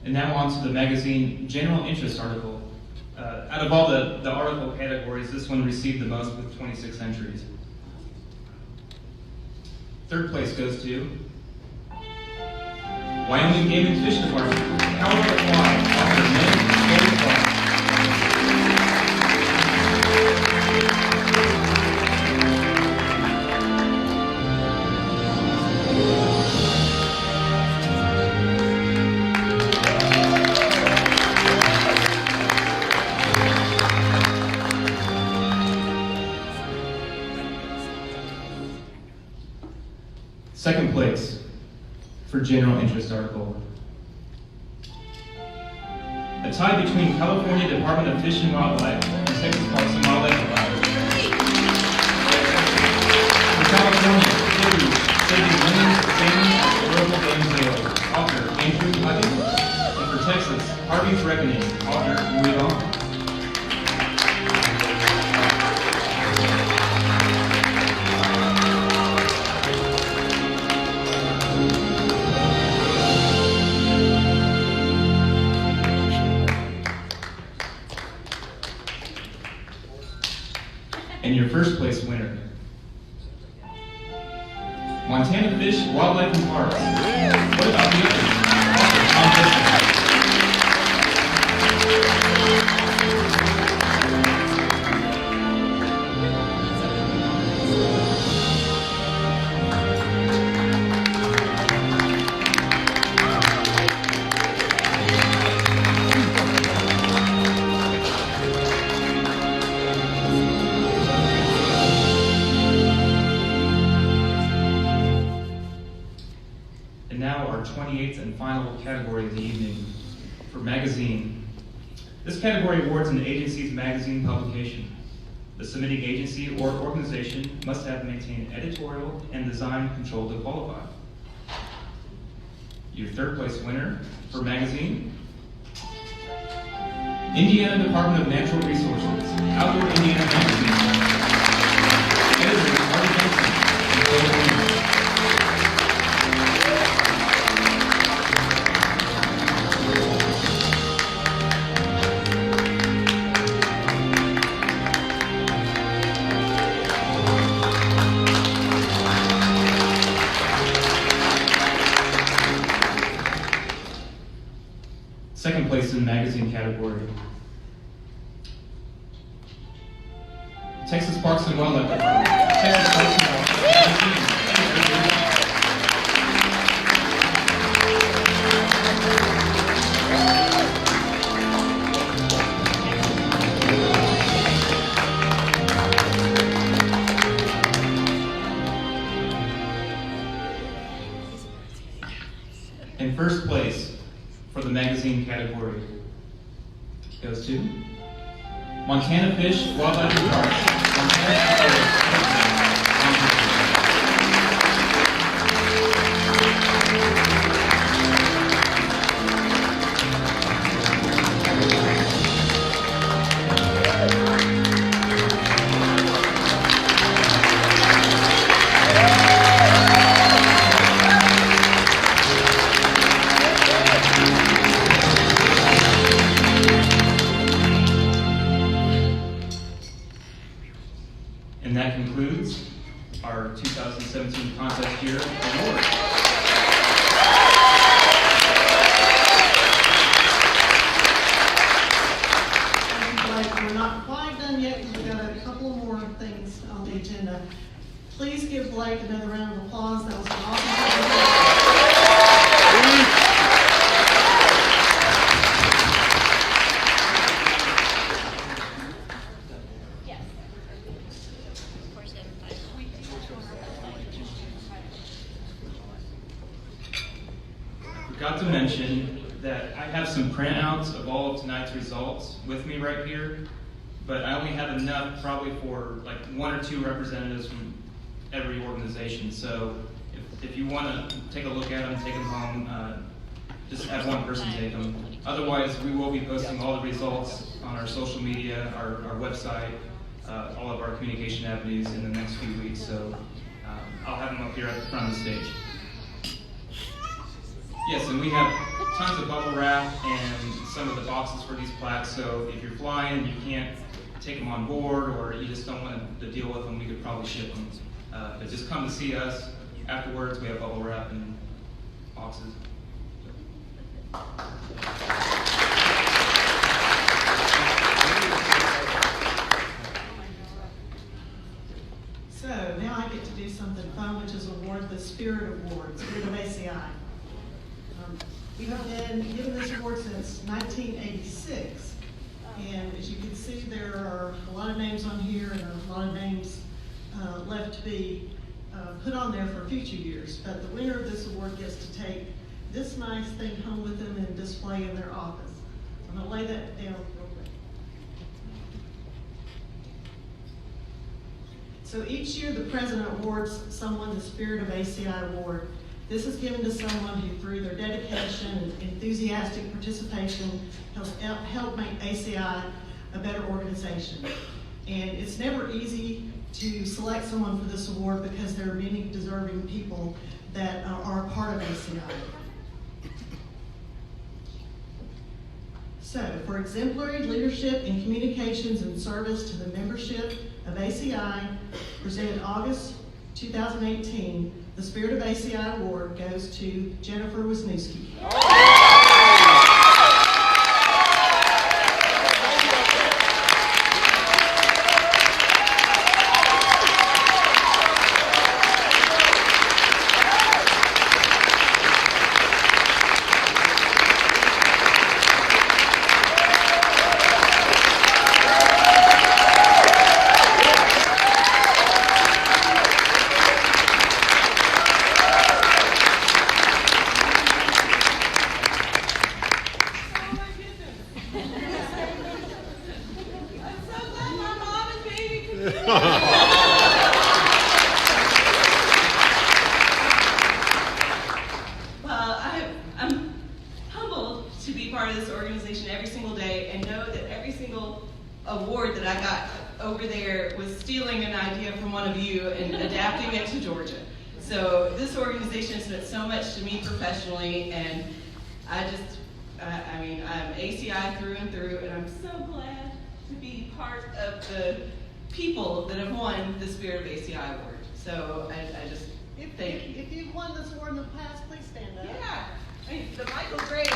And now on to the magazine general interest article. Out of all the article categories, this one received the most with 26 entries. Third place goes to Wyoming Game and Fish Department. How about a fly? Author Ned Goldfly. Second place for general interest article. A tie between California Department of Fish and Wildlife and Texas Parks and Wildlife Department. For California, Fisheries, saving women's salmon and orable game sales. Author Andrew Huggins. And for Texas, Harvey's Reckoning. Author Louis Vaughn. And your first place winner, Montana Fish, Wildlife and Parks. What about the others? Author Tom Biscuit. And now our 28th and final category of the evening for magazine. This category awards an agency's magazine publication. The submitting agency or organization must have maintained editorial and design control to qualify. Your third place winner for magazine, Indiana Department of Natural Resources, Outdoor Indiana Magazine. Editors Marty Benson and Bill Williams. Second place in the magazine category, Texas Parks and Wildlife Department. Texas Parks and Wildlife Magazine. And first place for the magazine category goes to Montana Fish, Wildlife and Parks. And that concludes our 2017 Contest Year Award. We're not quite done yet. We've got a couple more things on the agenda. Please give Blake another round of applause. That was an awesome presentation. forgot to mention that I have some printouts of all of tonight's results with me right here, but I only have enough probably for like 1 or 2 representatives from every organization. So if you want to take a look at them, take them home, just have one person take them. Otherwise, we will be posting all the results on our social media, our website, all of our communication avenues in the next few weeks. So I'll have them up here at the front of the stage. Yes, and we have tons of bubble wrap and some of the boxes for these plaques. So if you're flying and you can't take them on board, or you just don't want to deal with them, we could probably ship them. But just come to see us. Afterwards, we have bubble wrap and boxes. So now I get to do something fun, which is award the Spirit Award, Spirit of ACI. We have been given this award since 1986, and as you can see, there are a lot of names on here and a lot of names left to be put on there for future years. But the winner of this award gets to take this nice thing home with them and display in their office. I'm going to lay that down real quick. So each year the president awards someone the Spirit of ACI Award. This is given to someone who, through their dedication and enthusiastic participation, helped make ACI a better organization. And it's never easy to select someone for this award because there are many deserving people that are a part of ACI. So, for exemplary leadership in communications and service to the membership of ACI, presented August 2018, the Spirit of ACI Award goes to Jennifer Wisniewski. I'm humbled to be part of this organization every single day and know that every single award that I got over there was stealing an idea from one of you and adapting it to Georgia. So this organization has meant so much to me professionally, and I'm ACI through and through, and I'm so glad to be part of the people that have won the Spirit of ACI Award. So I just thank you. If you've won this award in the past, please stand up. Yeah, I mean, the Michael Graves.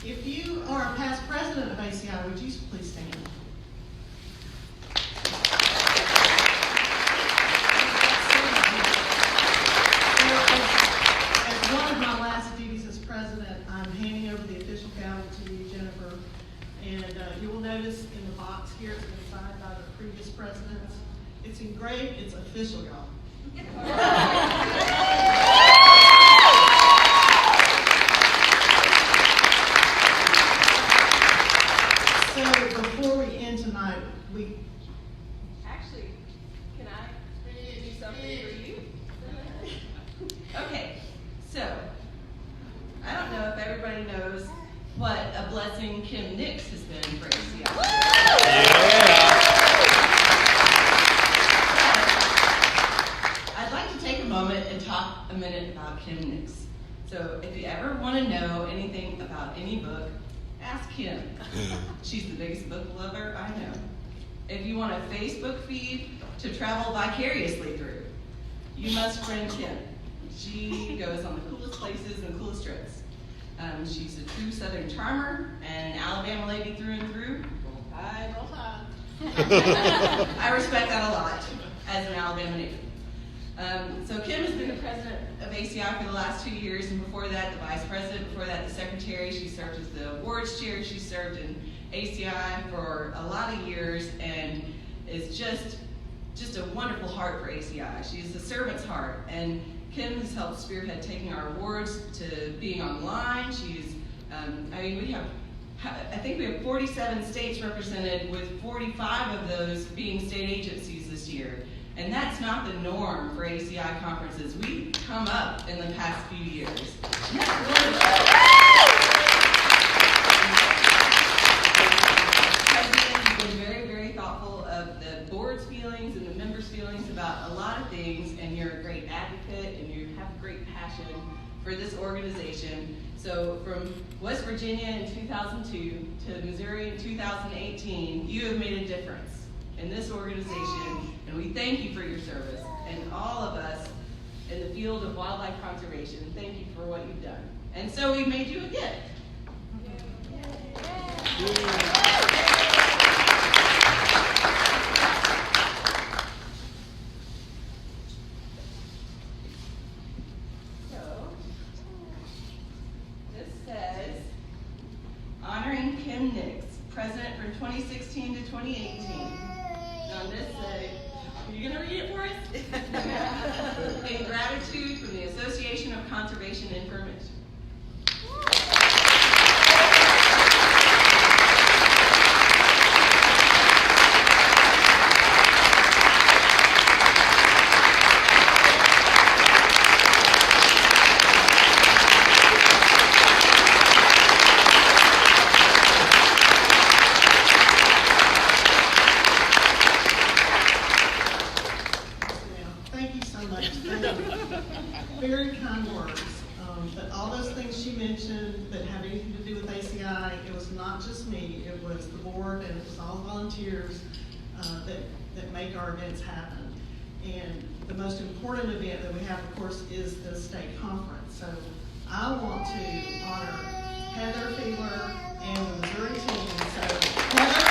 If you are a past president of ACI, would you please stand? As one of my last duties as president, I'm handing over the official gavel to you, Jennifer. And you will notice in the box here, it's been signed by the previous presidents. It's engraved, it's official, y'all. So before we end tonight, Actually, can I do something for you? Okay, so I don't know if everybody knows what a blessing Kim Nix has been for ACI. I'd like to take a moment and talk a minute about Kim Nix. So if you ever want to know anything about any book, ask Kim. She's the biggest book lover I know. If you want a Facebook feed to travel vicariously through, you must friend Kim. She goes on the coolest places and coolest trips. She's a true Southern charmer and an Alabama lady through and through. Hi, roll Tide. I respect that a lot as an Alabama native. So Kim has been the president of ACI for the last 2 years, and before that, the vice president, before that, the secretary. She served as the awards chair. She served in ACI for a lot of years, and is just a wonderful heart for ACI. She's the servant's heart, and Kim has helped spearhead taking our awards to being online. She's, I think we have 47 states represented, with 45 of those being state agencies this year. And that's not the norm for ACI conferences. We've come up in the past few years. And that's really President, you've been very, very thoughtful of the board's feelings and the members' feelings about a lot of things, and you're a great advocate, and you have a great passion for this organization. So from West Virginia in 2002 to Missouri in 2018, you have made a difference in this organization, and we thank you for your service. And all of us in the field of wildlife conservation, thank you for what you've done. And so we made you a gift. So, this says, honoring Kim Nix, president from 2016 to 2018. On this side, are you going to read it for us? In gratitude from the Association of Conservation Information. Thank you so much. Very kind words. But all those things she mentioned that have anything to do with ACI, it was not just me, it was the board, and it was all volunteers that make our events happen. And the most important event that we have, of course, is the state conference. So I want to honor Heather Fiedler and the Missouri team. So Heather,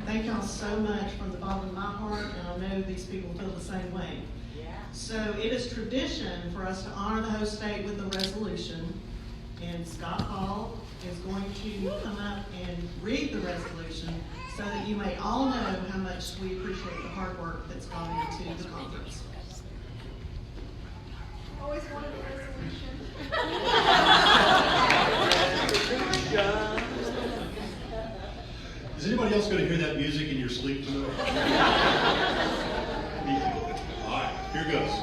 thank y'all so much from the bottom of my heart, and I know these people feel the same way. So it is tradition for us to honor the host state with a resolution, and Scott Hall is going to come up and read the resolution so that you may all know how much we appreciate the hard work that's gone into the conference. Always wanted a resolution. Is anybody else going to hear that music in your sleep tonight? All right, here goes.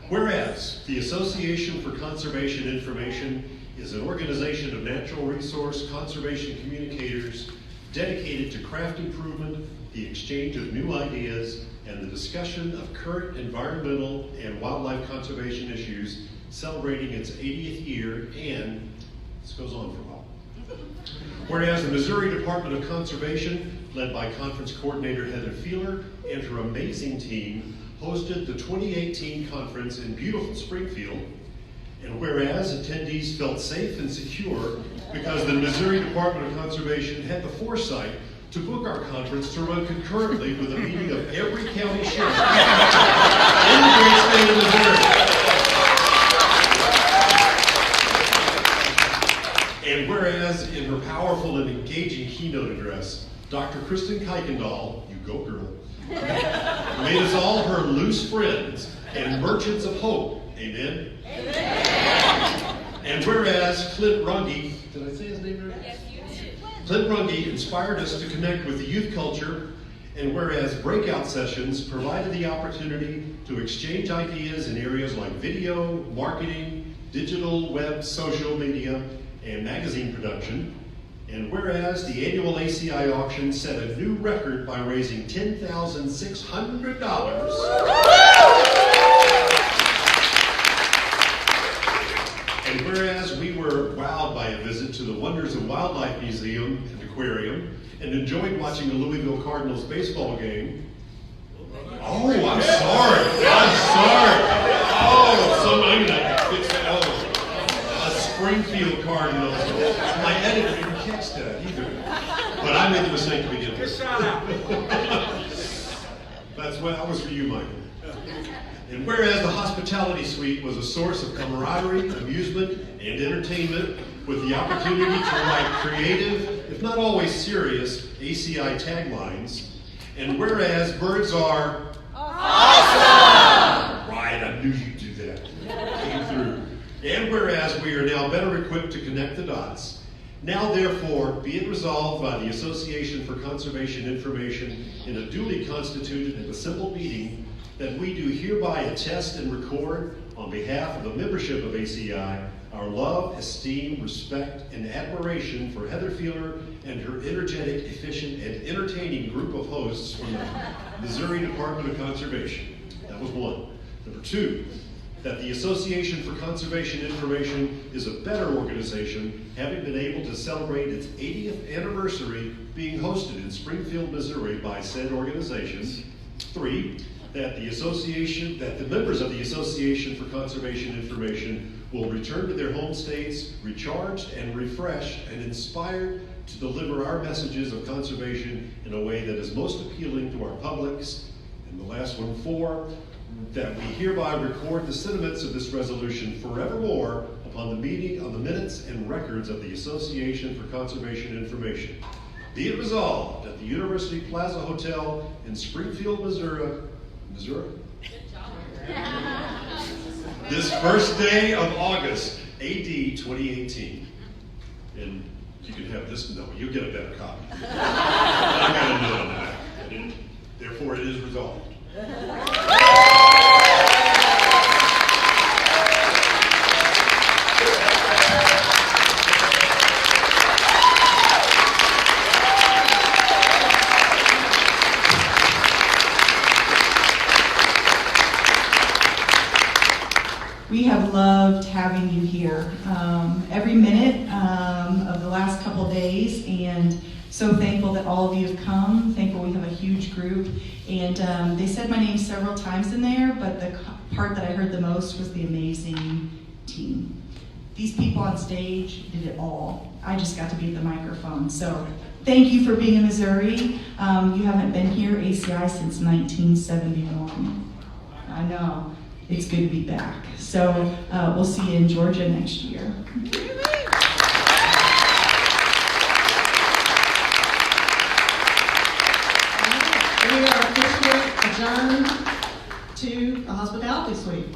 Whereas the Association for Conservation Information is an organization of natural resource conservation communicators dedicated to craft improvement, the exchange of new ideas, and the discussion of current environmental and wildlife conservation issues, celebrating its 80th year, and this goes on for a while. Whereas the Missouri Department of Conservation, led by conference coordinator Heather Fiedler and her amazing team, hosted the 2018 conference in beautiful Springfield. And whereas attendees felt safe and secure because the Missouri Department of Conservation had the foresight to book our conference to run concurrently with a meeting of every county sheriff in the great state of Missouri. And whereas in her powerful and engaging keynote address, Dr. Kristen Kuykendall, you go girl, made us all her loose friends and merchants of hope. Amen? Amen. And whereas Clint Runge, did I say his name right? Yes, you did. Clint Runge inspired us to connect with the youth culture, and whereas breakout sessions provided the opportunity to exchange ideas in areas like video, marketing, digital, web, social media, and magazine production. And whereas the annual ACI auction set a new record by raising $10,600. And whereas we were wowed by a visit to the Wonders of Wildlife Museum and Aquarium and enjoyed watching the Louisville Cardinals baseball game. Oh, I'm sorry. Oh, I'm gonna fix that. Oh, a Springfield Cardinals. My editor didn't catch that either. But I made the mistake to begin with. Good shout out. That was for you, Michael. And whereas the hospitality suite was a source of camaraderie, amusement, and entertainment, with the opportunity to write creative, if not always serious, ACI taglines. And whereas birds are awesome! Right, I knew you'd do that. Came through. And whereas we are now better equipped to connect the dots, now therefore be it resolved by the Association for Conservation Information in a duly constituted and assembled meeting that we do hereby attest and record on behalf of the membership of ACI our love, esteem, respect, and admiration for Heather Feeler and her energetic, efficient, and entertaining group of hosts from the Missouri Department of Conservation. That was one. Number two, that the Association for Conservation Information is a better organization, having been able to celebrate its 80th anniversary being hosted in Springfield, Missouri by said organization. Three, that the members of the Association for Conservation Information will return to their home states recharged and refreshed and inspired to deliver our messages of conservation in a way that is most appealing to our publics. And the last one, 4, that we hereby record the sentiments of this resolution forevermore upon the minutes and records of the Association for Conservation Information. Be it resolved at the University Plaza Hotel in Springfield, Missouri. This first day of August, AD 2018. And you can have this, no, you'll get a better copy. I got a note on that. Therefore, it is resolved. We have loved having you here every minute of the last couple of days, and so thankful that all of you have come. Thankful we have a huge group, and they said my name several times in there, but the part that I heard the most was the amazing team. These people on stage did it all. I just got to be at the microphone. So thank you for being in Missouri. You haven't been here, ACI, since 1971. I know. It's good to be back. So we'll see you in Georgia next year. We are officially adjourned to the hospitality suite.